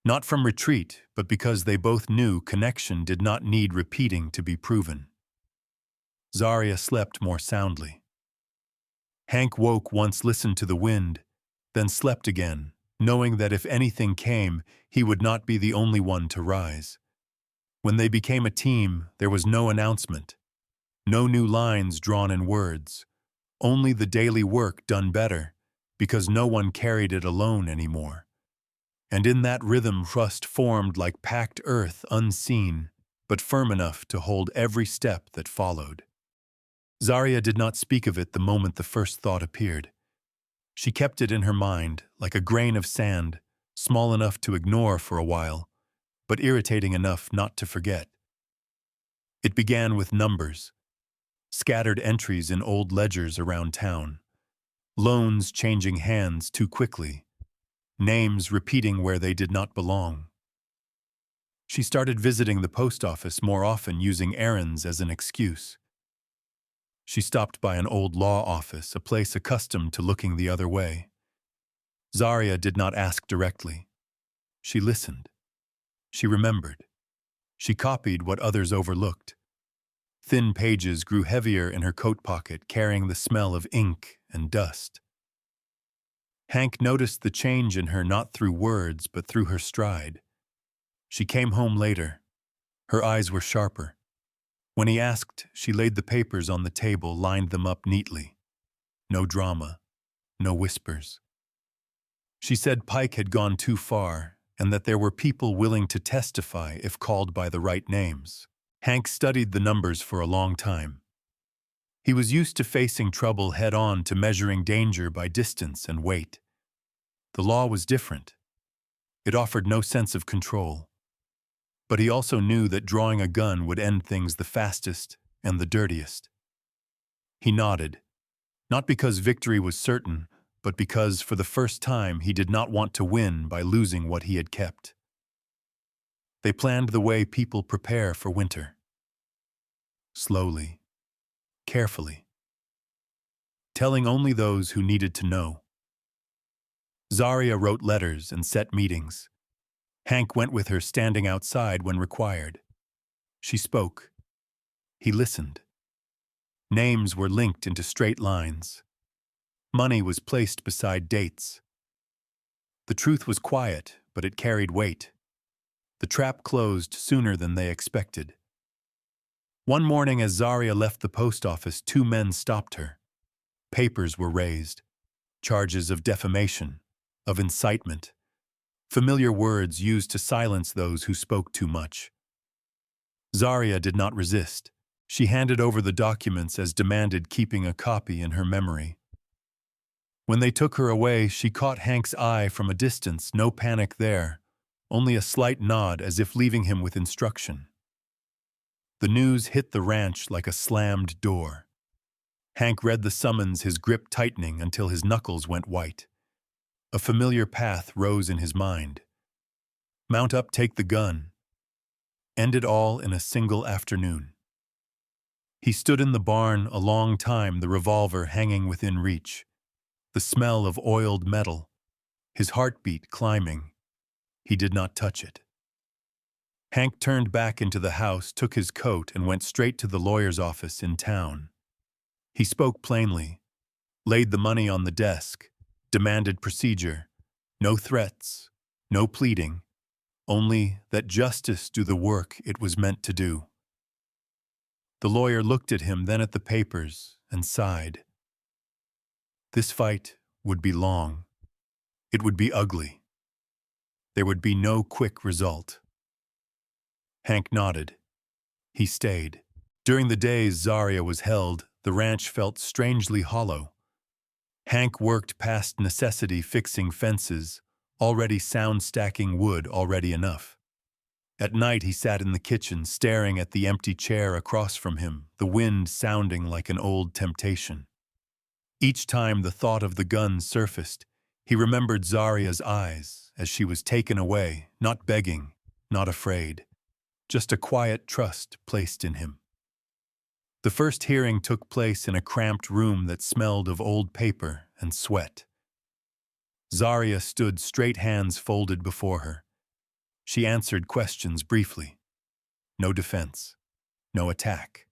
Not from retreat, but because they both knew connection did not need repeating to be proven. Zaria slept more soundly. Hank woke once, listened to the wind, then slept again, knowing that if anything came, he would not be the only one to rise. When they became a team, there was no announcement, no new lines drawn in words, only the daily work done better, because no one carried it alone anymore. And in that rhythm, trust formed like packed earth, unseen, but firm enough to hold every step that followed. Zaria did not speak of it the moment the first thought appeared. She kept it in her mind, like a grain of sand, small enough to ignore for a while, but irritating enough not to forget. It began with numbers, scattered entries in old ledgers around town, loans changing hands too quickly, names repeating where they did not belong. She started visiting the post office more often, using errands as an excuse. She stopped by an old law office, a place accustomed to looking the other way. Zaria did not ask directly. She listened. She remembered. She copied what others overlooked. Thin pages grew heavier in her coat pocket, carrying the smell of ink and dust. Hank noticed the change in her not through words, but through her stride. She came home later. Her eyes were sharper. When he asked, she laid the papers on the table, lined them up neatly. No drama, no whispers. She said Pike had gone too far, and that there were people willing to testify if called by the right names. Hank studied the numbers for a long time. He was used to facing trouble head-on, to measuring danger by distance and weight. The law was different. It offered no sense of control. But he also knew that drawing a gun would end things the fastest and the dirtiest. He nodded, not because victory was certain, but because for the first time he did not want to win by losing what he had kept. They planned the way people prepare for winter. Slowly, carefully, telling only those who needed to know. Zaria wrote letters and set meetings. Hank went with her, standing outside when required. She spoke. He listened. Names were linked into straight lines. Money was placed beside dates. The truth was quiet, but it carried weight. The trap closed sooner than they expected. One morning as Zaria left the post office, two men stopped her. Papers were raised. Charges of defamation, of incitement. Familiar words used to silence those who spoke too much. Zaria did not resist. She handed over the documents as demanded, keeping a copy in her memory. When they took her away, she caught Hank's eye from a distance, no panic there, only a slight nod as if leaving him with instruction. The news hit the ranch like a slammed door. Hank read the summons, his grip tightening until his knuckles went white. A familiar path rose in his mind. Mount up, take the gun. End it all in a single afternoon. He stood in the barn a long time, the revolver hanging within reach. The smell of oiled metal, his heartbeat climbing. He did not touch it. Hank turned back into the house, took his coat, and went straight to the lawyer's office in town. He spoke plainly, laid the money on the desk, demanded procedure, no threats, no pleading, only that justice do the work it was meant to do. The lawyer looked at him, then at the papers, and sighed. This fight would be long. It would be ugly. There would be no quick result. Hank nodded. He stayed. During the days Zaria was held, the ranch felt strangely hollow. Hank worked past necessity, fixing fences, already sound, stacking wood already enough. At night he sat in the kitchen, staring at the empty chair across from him, the wind sounding like an old temptation. Each time the thought of the gun surfaced, he remembered Zaria's eyes as she was taken away, not begging, not afraid, just a quiet trust placed in him. The first hearing took place in a cramped room that smelled of old paper and sweat. Zaria stood, straight, hands folded before her. She answered questions briefly. No defense, no attack.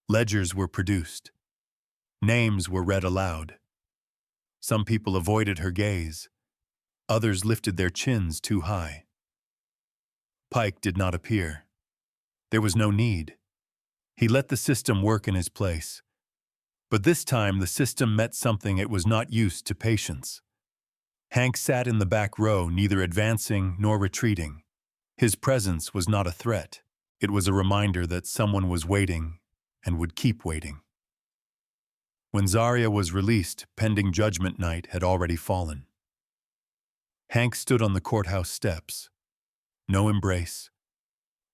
Ledgers were produced. Names were read aloud. Some people avoided her gaze. Others lifted their chins too high. Pike did not appear. There was no need. He let the system work in his place. But this time the system met something it was not used to: patience. Hank sat in the back row, neither advancing nor retreating. His presence was not a threat. It was a reminder that someone was waiting and would keep waiting. When Zaria was released, pending judgment night had already fallen. Hank stood on the courthouse steps. No embrace,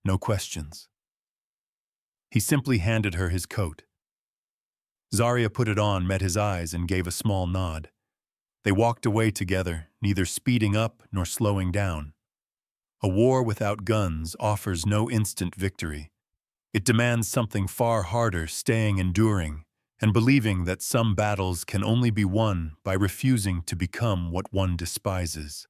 no questions. He simply handed her his coat. Zaria put it on, met his eyes, and gave a small nod. They walked away together, neither speeding up nor slowing down. A war without guns offers no instant victory. It demands something far harder: staying, enduring, and believing that some battles can only be won by refusing to become what one despises.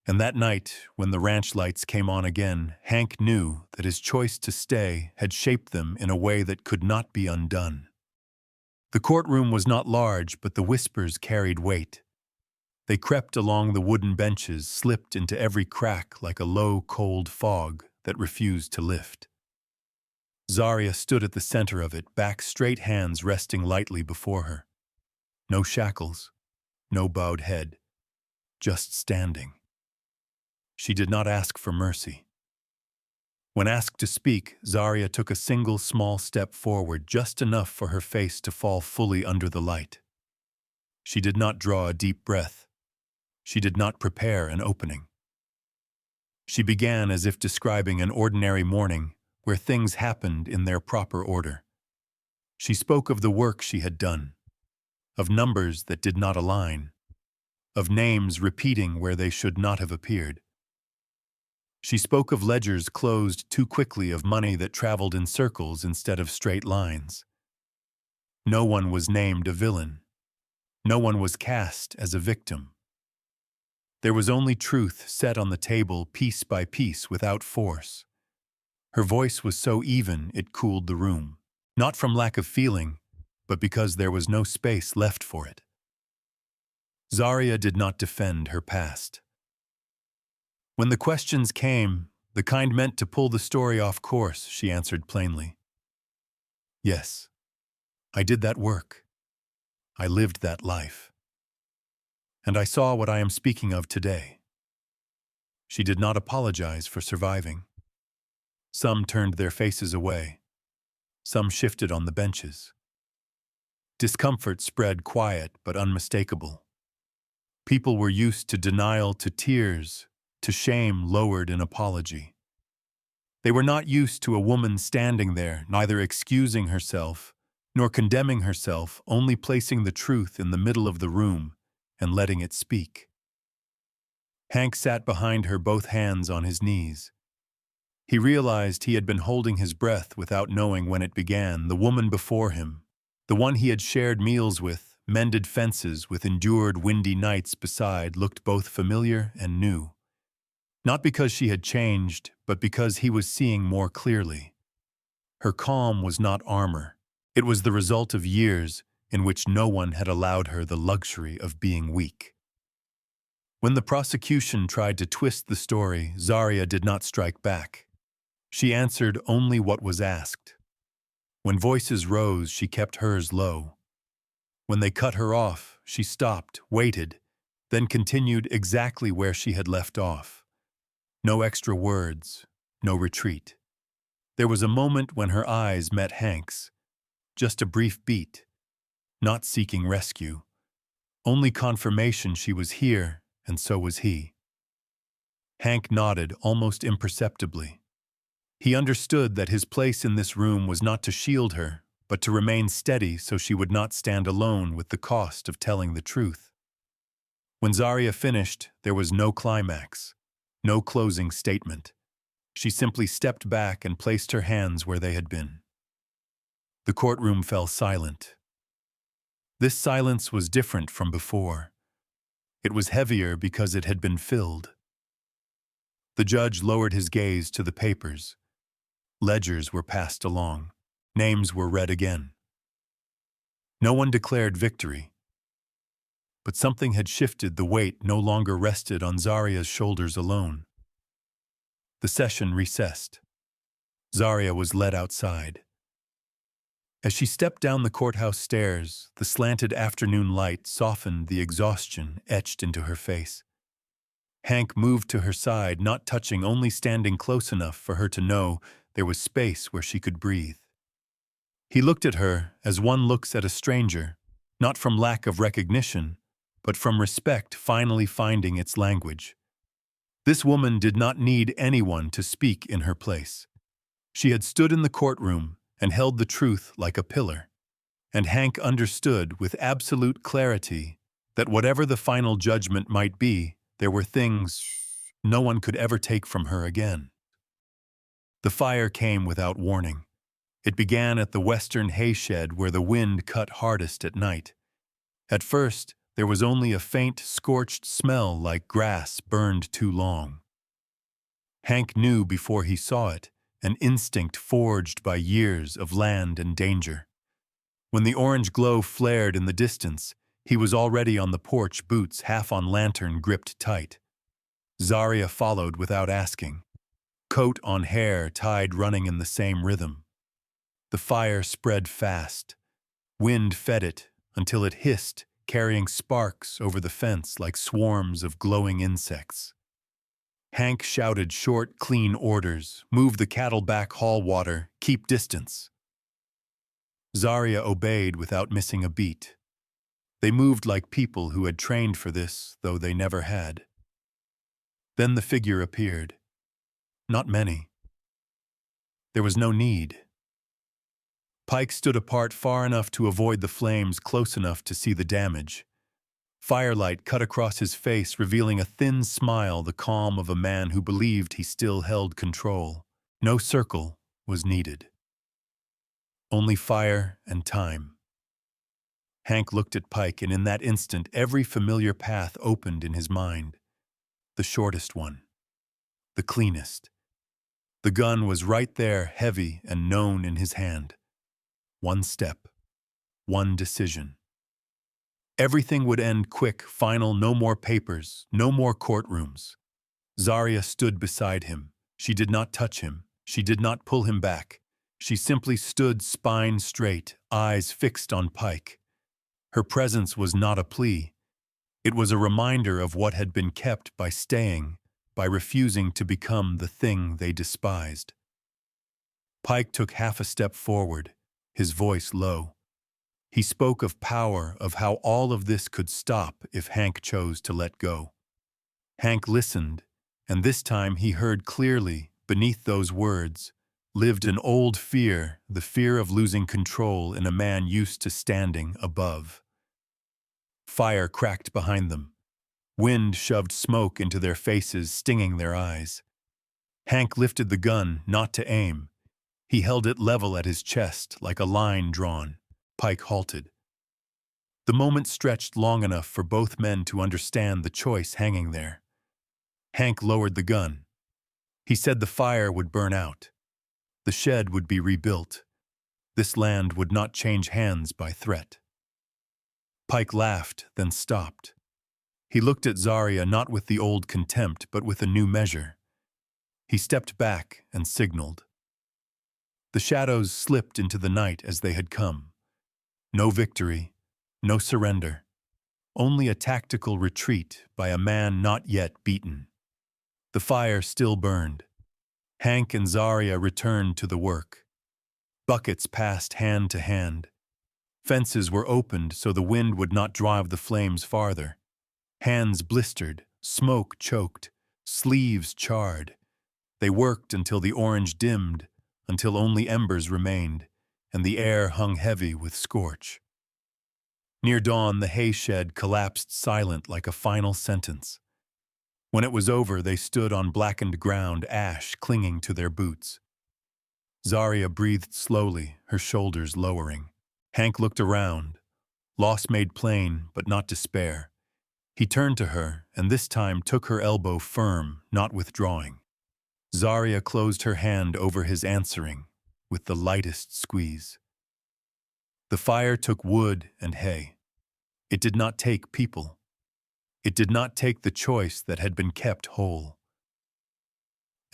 And that night, when the ranch lights came on again, Hank knew that his choice to stay had shaped them in a way that could not be undone. The courtroom was not large, but the whispers carried weight. They crept along the wooden benches, slipped into every crack like a low, cold fog that refused to lift. Zaria stood at the center of it, back straight, hands resting lightly before her. No shackles, no bowed head, just standing. She did not ask for mercy. When asked to speak, Zaria took a single small step forward, just enough for her face to fall fully under the light. She did not draw a deep breath. She did not prepare an opening. She began as if describing an ordinary morning where things happened in their proper order. She spoke of the work she had done, of numbers that did not align, of names repeating where they should not have appeared. She spoke of ledgers closed too quickly, of money that traveled in circles instead of straight lines. No one was named a villain. No one was cast as a victim. There was only truth set on the table piece by piece without force. Her voice was so even it cooled the room, not from lack of feeling, but because there was no space left for it. Zaria did not defend her past. When the questions came, the kind meant to pull the story off course, she answered plainly. Yes, I did that work. I lived that life. And I saw what I am speaking of today. She did not apologize for surviving. Some turned their faces away. Some shifted on the benches. Discomfort spread, quiet but unmistakable. People were used to denial, to tears, to shame lowered in apology. They were not used to a woman standing there, neither excusing herself nor condemning herself, only placing the truth in the middle of the room and letting it speak. Hank sat behind her, both hands on his knees. He realized he had been holding his breath without knowing when it began. The woman before him, the one he had shared meals with, mended fences with, endured windy nights beside, looked both familiar and new. Not because she had changed, but because he was seeing more clearly. Her calm was not armor. It was the result of years in which no one had allowed her the luxury of being weak. When the prosecution tried to twist the story, Zaria did not strike back. She answered only what was asked. When voices rose, she kept hers low. When they cut her off, she stopped, waited, then continued exactly where she had left off. No extra words, no retreat. There was a moment when her eyes met Hank's. Just a brief beat, not seeking rescue, only confirmation she was here, and so was he. Hank nodded almost imperceptibly. He understood that his place in this room was not to shield her, but to remain steady so she would not stand alone with the cost of telling the truth. When Zaria finished, there was no climax, no closing statement. She simply stepped back and placed her hands where they had been. The courtroom fell silent. This silence was different from before. It was heavier because it had been filled. The judge lowered his gaze to the papers. Ledgers were passed along. Names were read again. No one declared victory. But something had shifted. The weight no longer rested on Zaria's shoulders alone. The session recessed. Zaria was led outside. As she stepped down the courthouse stairs, the slanted afternoon light softened the exhaustion etched into her face. Hank moved to her side, not touching, only standing close enough for her to know there was space where she could breathe. He looked at her as one looks at a stranger, not from lack of recognition, but from respect finally finding its language. This woman did not need anyone to speak in her place. She had stood in the courtroom and held the truth like a pillar. And Hank understood with absolute clarity that whatever the final judgment might be, there were things no one could ever take from her again. The fire came without warning. It began at the western hayshed where the wind cut hardest at night. At first, there was only a faint, scorched smell like grass burned too long. Hank knew before he saw it, an instinct forged by years of land and danger. When the orange glow flared in the distance, he was already on the porch, boots half on lantern gripped tight. Zaria followed without asking, coat on hair tied running in the same rhythm. The fire spread fast. Wind fed it until it hissed, carrying sparks over the fence like swarms of glowing insects. Hank shouted short, clean orders: move the cattle back, haul water, keep distance. Zaria obeyed without missing a beat. They moved like people who had trained for this, though they never had. Then the figure appeared. Not many. There was no need. Pike stood apart far enough to avoid the flames, close enough to see the damage. Firelight cut across his face, revealing a thin smile, the calm of a man who believed he still held control. No circle was needed. Only fire and time. Hank looked at Pike, and in that instant every familiar path opened in his mind. The shortest one. The cleanest. The gun was right there, heavy and known in his hand. One step. One decision. Everything would end quick, final, no more papers, no more courtrooms. Zaria stood beside him. She did not touch him. She did not pull him back. She simply stood spine straight, eyes fixed on Pike. Her presence was not a plea. It was a reminder of what had been kept by staying, by refusing to become the thing they despised. Pike took half a step forward, his voice low. He spoke of power, of how all of this could stop if Hank chose to let go. Hank listened, and this time he heard clearly, beneath those words, lived an old fear, the fear of losing control in a man used to standing above. Fire cracked behind them. Wind shoved smoke into their faces, stinging their eyes. Hank lifted the gun, not to aim. He held it level at his chest, like a line drawn. Pike halted. The moment stretched long enough for both men to understand the choice hanging there. Hank lowered the gun. He said the fire would burn out. The shed would be rebuilt. This land would not change hands by threat. Pike laughed, then stopped. He looked at Zaria not with the old contempt, but with a new measure. He stepped back and signaled. The shadows slipped into the night as they had come. No victory, no surrender. Only a tactical retreat by a man not yet beaten. The fire still burned. Hank and Zaria returned to the work. Buckets passed hand to hand. Fences were opened so the wind would not drive the flames farther. Hands blistered, smoke choked, sleeves charred. They worked until the orange dimmed, until only embers remained, and the air hung heavy with scorch. Near dawn, the hay shed collapsed silent like a final sentence. When it was over, they stood on blackened ground, ash clinging to their boots. Zaria breathed slowly, her shoulders lowering. Hank looked around, loss made plain, but not despair. He turned to her, and this time took her elbow firm, not withdrawing. Zaria closed her hand over his, answering, with the lightest squeeze. The fire took wood and hay. It did not take people. It did not take the choice that had been kept whole.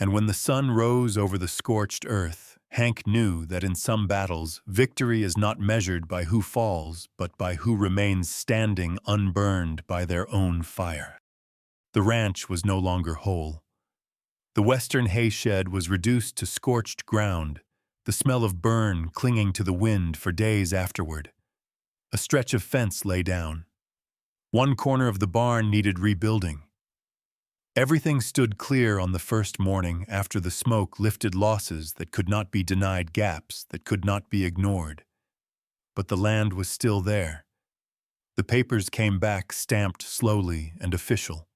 And when the sun rose over the scorched earth, Hank knew that in some battles, victory is not measured by who falls, but by who remains standing unburned by their own fire. The ranch was no longer whole. The western hay shed was reduced to scorched ground, the smell of burn clinging to the wind for days afterward. A stretch of fence lay down. One corner of the barn needed rebuilding. Everything stood clear on the first morning after the smoke lifted losses that could not be denied, gaps that could not be ignored. But the land was still there. The papers came back stamped slowly and official.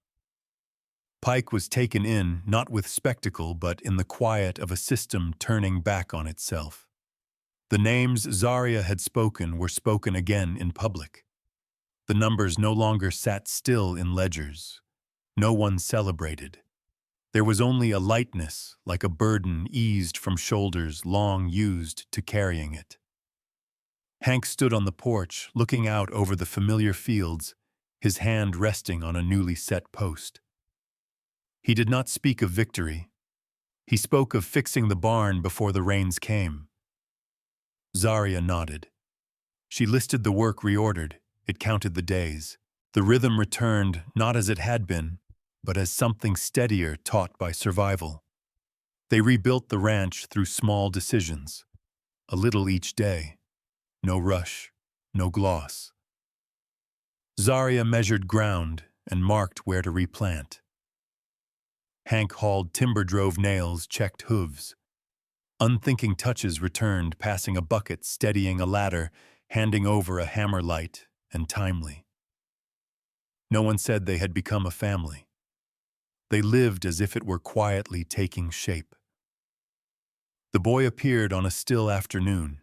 Pike was taken in, not with spectacle, but in the quiet of a system turning back on itself. The names Zaria had spoken were spoken again in public. The numbers no longer sat still in ledgers. No one celebrated. There was only a lightness, like a burden eased from shoulders long used to carrying it. Hank stood on the porch, looking out over the familiar fields, his hand resting on a newly set post. He did not speak of victory. He spoke of fixing the barn before the rains came. Zaria nodded. She listed the work reordered. It counted the days. The rhythm returned, not as it had been, but as something steadier taught by survival. They rebuilt the ranch through small decisions, a little each day. No rush, no gloss. Zaria measured ground and marked where to replant. Hank hauled timber, drove nails, checked hooves. Unthinking touches returned, passing a bucket, steadying a ladder, handing over a hammer light and timely. No one said they had become a family. They lived as if it were quietly taking shape. The boy appeared on a still afternoon.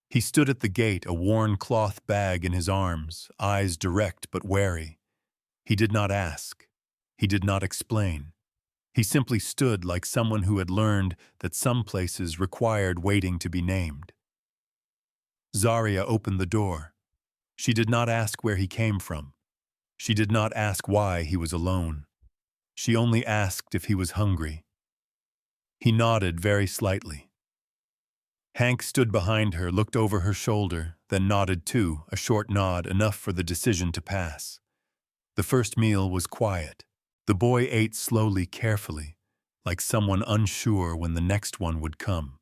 He stood at the gate, a worn cloth bag in his arms, eyes direct but wary. He did not ask. He did not explain. He simply stood like someone who had learned that some places required waiting to be named. Zaria opened the door. She did not ask where he came from. She did not ask why he was alone. She only asked if he was hungry. He nodded very slightly. Hank stood behind her, looked over her shoulder, then nodded too, a short nod, enough for the decision to pass. The first meal was quiet. The boy ate slowly, carefully, like someone unsure when the next one would come.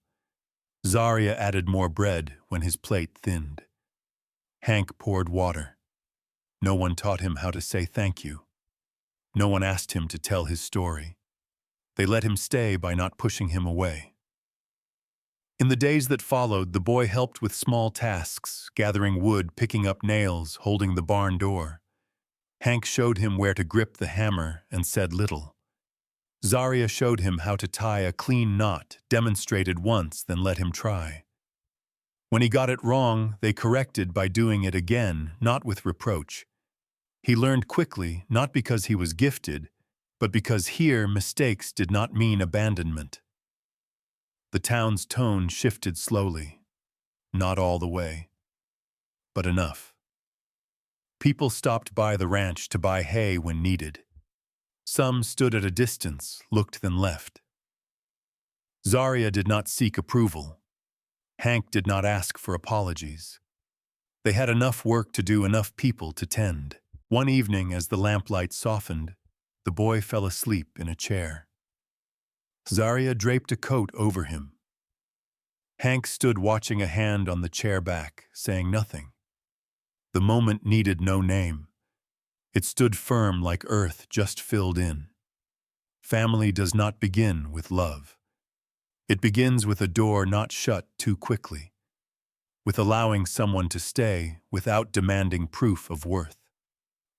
Zaria added more bread when his plate thinned. Hank poured water. No one taught him how to say thank you. No one asked him to tell his story. They let him stay by not pushing him away. In the days that followed, the boy helped with small tasks, gathering wood, picking up nails, holding the barn door. Hank showed him where to grip the hammer and said little. Zaria showed him how to tie a clean knot, demonstrated once, then let him try. When he got it wrong, they corrected by doing it again, not with reproach. He learned quickly, not because he was gifted, but because here mistakes did not mean abandonment. The town's tone shifted slowly, not all the way, but enough. People stopped by the ranch to buy hay when needed. Some stood at a distance, looked then left. Zaria did not seek approval. Hank did not ask for apologies. They had enough work to do, enough people to tend. One evening, as the lamplight softened, the boy fell asleep in a chair. Zaria draped a coat over him. Hank stood watching a hand on the chair back, saying nothing. The moment needed no name. It stood firm like earth just filled in. Family does not begin with love. It begins with a door not shut too quickly, with allowing someone to stay without demanding proof of worth.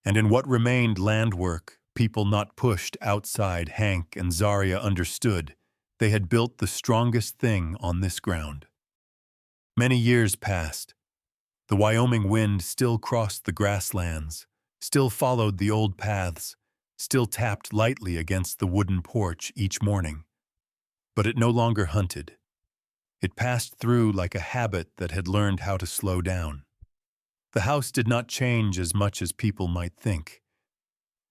And in what remained land work, people not pushed outside, Hank and Zaria understood they had built the strongest thing on this ground. Many years passed. The Wyoming wind still crossed the grasslands, still followed the old paths, still tapped lightly against the wooden porch each morning. But it no longer hunted. It passed through like a habit that had learned how to slow down. The house did not change as much as people might think.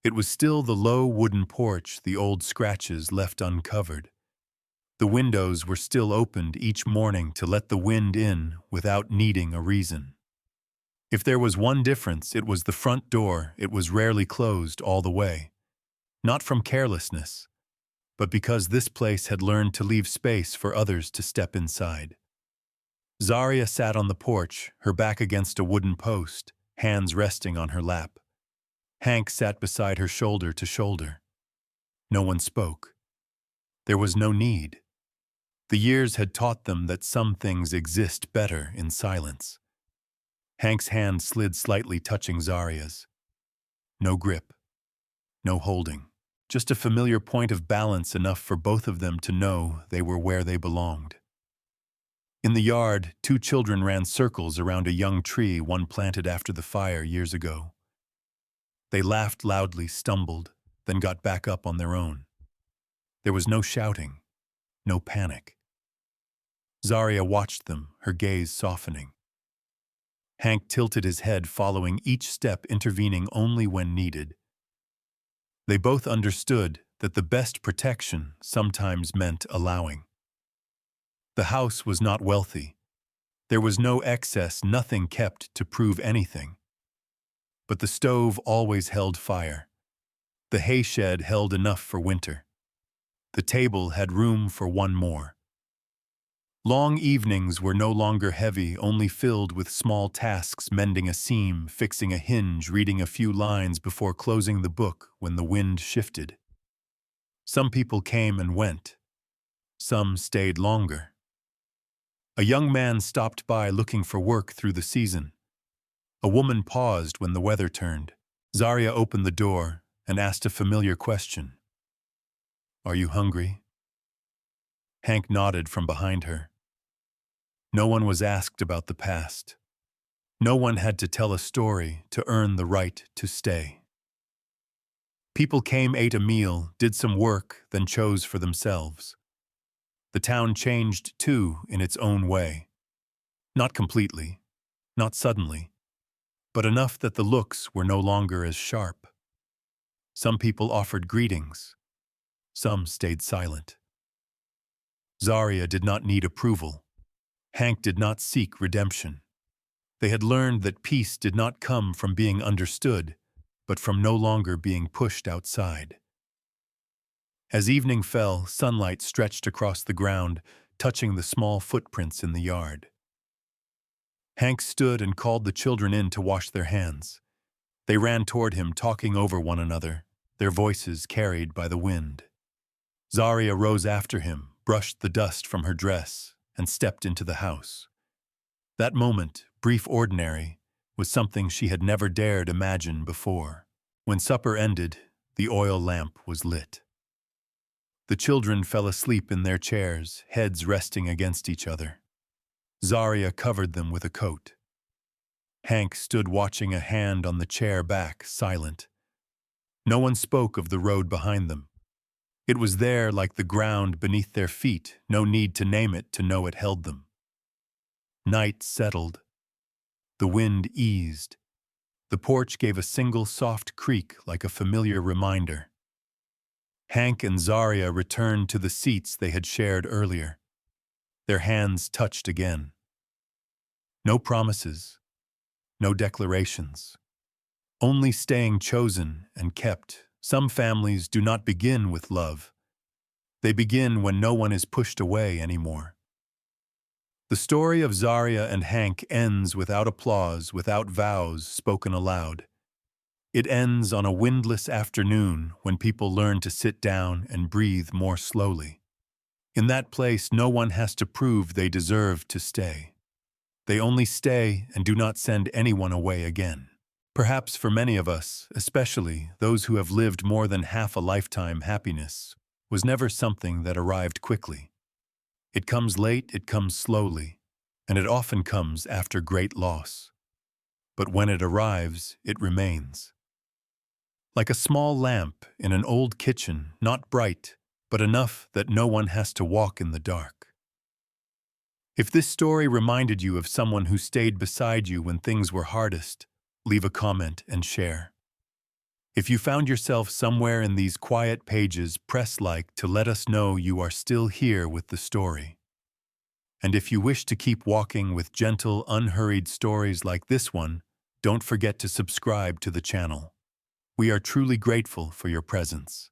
It was still the low wooden porch, the old scratches left uncovered. The windows were still opened each morning to let the wind in without needing a reason. If there was one difference, it was the front door. It was rarely closed all the way. Not from carelessness, but because this place had learned to leave space for others to step inside. Zaria sat on the porch, her back against a wooden post, hands resting on her lap. Hank sat beside her shoulder to shoulder. No one spoke. There was no need. The years had taught them that some things exist better in silence. Hank's hand slid slightly, touching Zaria's. No grip. No holding. Just a familiar point of balance, enough for both of them to know they were where they belonged. In the yard, two children ran circles around a young tree, one planted after the fire years ago. They laughed loudly, stumbled, then got back up on their own. There was no shouting, no panic. Zaria watched them, her gaze softening. Hank tilted his head, following each step, intervening only when needed. They both understood that the best protection sometimes meant allowing. The house was not wealthy. There was no excess, nothing kept to prove anything. But the stove always held fire. The hay shed held enough for winter. The table had room for one more. Long evenings were no longer heavy, only filled with small tasks, mending a seam, fixing a hinge, reading a few lines before closing the book when the wind shifted. Some people came and went. Some stayed longer. A young man stopped by looking for work through the season. A woman paused when the weather turned. Zaria opened the door and asked a familiar question. "Are you hungry?" Hank nodded from behind her. No one was asked about the past. No one had to tell a story to earn the right to stay. People came, ate a meal, did some work, then chose for themselves. The town changed, too, in its own way. Not completely, not suddenly, but enough that the looks were no longer as sharp. Some people offered greetings. Some stayed silent. Zaria did not need approval. Hank did not seek redemption. They had learned that peace did not come from being understood, but from no longer being pushed outside. As evening fell, sunlight stretched across the ground, touching the small footprints in the yard. Hank stood and called the children in to wash their hands. They ran toward him, talking over one another, their voices carried by the wind. Zaria rose after him, brushed the dust from her dress, and stepped into the house. That moment, brief, ordinary, was something she had never dared imagine before. When supper ended, the oil lamp was lit. The children fell asleep in their chairs, heads resting against each other. Zaria covered them with a coat. Hank stood watching a hand on the chair back, silent. No one spoke of the road behind them. It was there like the ground beneath their feet, no need to name it to know it held them. Night settled. The wind eased. The porch gave a single soft creak like a familiar reminder. Hank and Zaria returned to the seats they had shared earlier. Their hands touched again. No promises, no declarations. Only staying chosen and kept. Some families do not begin with love. They begin when no one is pushed away anymore. The story of Zaria and Hank ends without applause, without vows spoken aloud. It ends on a windless afternoon when people learn to sit down and breathe more slowly. In that place, no one has to prove they deserve to stay. They only stay and do not send anyone away again. Perhaps for many of us, especially those who have lived more than half a lifetime, happiness was never something that arrived quickly. It comes late, it comes slowly, and it often comes after great loss. But when it arrives, it remains. Like a small lamp in an old kitchen, not bright, but enough that no one has to walk in the dark. If this story reminded you of someone who stayed beside you when things were hardest, leave a comment and share. If you found yourself somewhere in these quiet pages, press like to let us know you are still here with the story. And if you wish to keep walking with gentle, unhurried stories like this one, don't forget to subscribe to the channel. We are truly grateful for your presence.